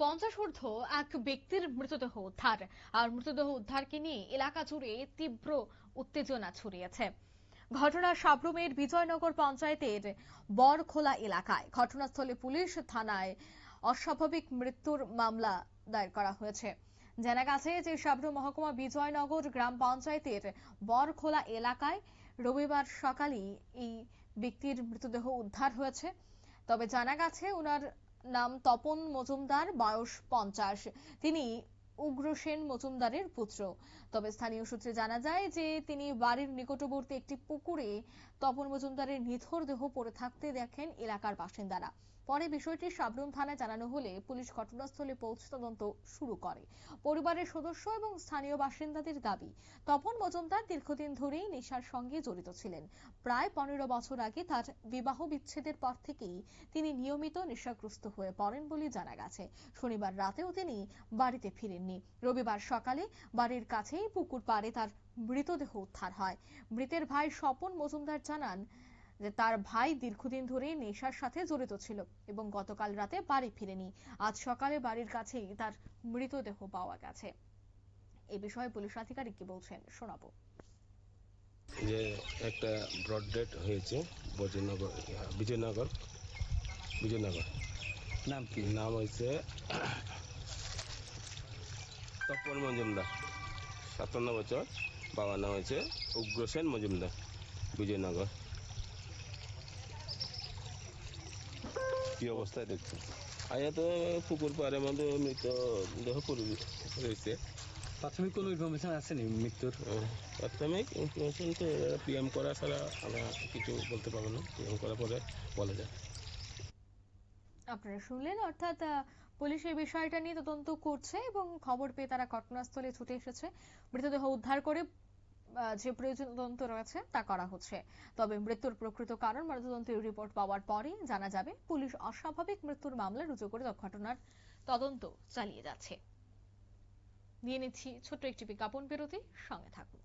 50 ঊর্ধ্ব এক ব্যক্তির মৃতদেহ উদ্ধার। আর মৃতদেহ উদ্ধারকে নিয়ে এলাকা জুড়ে তীব্র উত্তেজনা ছড়িয়েছে। ঘটনা সাবরুমের বিজয়নগর পঞ্চায়েতের বরখোলা এলাকায়। ঘটনাস্থলে পুলিশ, থানায় অস্বাভাবিক মৃত্যুর মামলা দায়ের করা হয়েছে। জানা গেছে যে সাবরুম মহকুমা বিজয়নগর গ্রাম পঞ্চায়েতের বরখোলা এলাকায় রবিবার সকালেই এই ব্যক্তির মৃতদেহ উদ্ধার হয়েছে। তবে জানা গেছে ওনার নাম তপন মজুমদার, বয়স 50। তিনি উগ্রসেন মজুমদারের পুত্র। তবে স্থানীয় সূত্রে জানা যায় যে তিনি বাড়ির নিকটবর্তী একটি পুকুরে তপন মজুমদারের নিথর দেহ পড়ে থাকতে দেখেন এলাকার বাসিন্দারা। পরে বিষয়টি সাবরুম থানায় জানানো হলে পুলিশ ঘটনাস্থলে পৌঁছে তদন্ত শুরু করে। পরিবারের সদস্য এবং স্থানীয় বাসিন্দাদের দাবি, তপন মজুমদার দীর্ঘদিন ধরেই নেশার সঙ্গে জড়িত ছিলেন। প্রায় 15 বছর আগে তার বিবাহ বিচ্ছেদের পর থেকেই তিনি নিয়মিত নেশাগ্রস্ত হয়ে পড়েন বলে জানা গেছে। শনিবার রাতেও তিনি বাড়িতে ফিরেননি। রবিবার সকালে বাড়ির কাছেই পুকুর পাড়ে তার মৃতদেহ উদ্ধার হয়। মৃতের ভাই স্বপন মজুমদার জানান যে তার ভাই দীর্ঘদিন ধরে নেশার সাথে জড়িত ছিল এবং গতকাল রাতে বাড়ি ফিরেনি। আজ সকালে বাড়ির কাছেই তার মৃতদেহ পাওয়া গেছে। এ বিষয়ে পুলিশ আধিকারিক কি বলছেন শোনাবো। যে একটা ব্রড ডেট হয়েছে বিজয়নগর নাম কি? নাম হয়েছে তপন মজুমদার, 57 বছর। বাবার নাম হয়েছে উগ্রসেন মজুমদার, বিজয়নগর। কি অবস্থায় দেখছেন? আয়া তো পুকুর পাড়ের মধ্যে মৃতদেহ রয়েছে। প্রাথমিক কোনো ইনফরমেশন আসেনি মৃত্যুর? প্রাথমিক ইনফরমেশন তো পিএম করা ছাড়া আমরা কিছু বলতে পারবো না। পিএম করার পরে বলা যায়। আপনারা শুনলেন, অর্থাৎ পুলিশ এই বিষয়টা নিয়ে তদন্ত করছে এবং খবর পেয়ে তারা ঘটনাস্থলে ছুটে এসেছে। মৃতদেহ উদ্ধার করে যে প্রয়োজনীয় তদন্ত রয়েছে তা করা হচ্ছে। তবে মৃত্যুর প্রকৃত কারণ ময়নাতদন্তের রিপোর্ট পাওয়ার পরে জানা যাবে। পুলিশ অস্বাভাবিক মৃত্যুর মামলা রুজু করে ঘটনার তদন্ত চালিয়ে যাচ্ছে। নিয়ে নিচ্ছি ছোট্ট একটি বিজ্ঞাপন বিরতি, সঙ্গে থাকুন।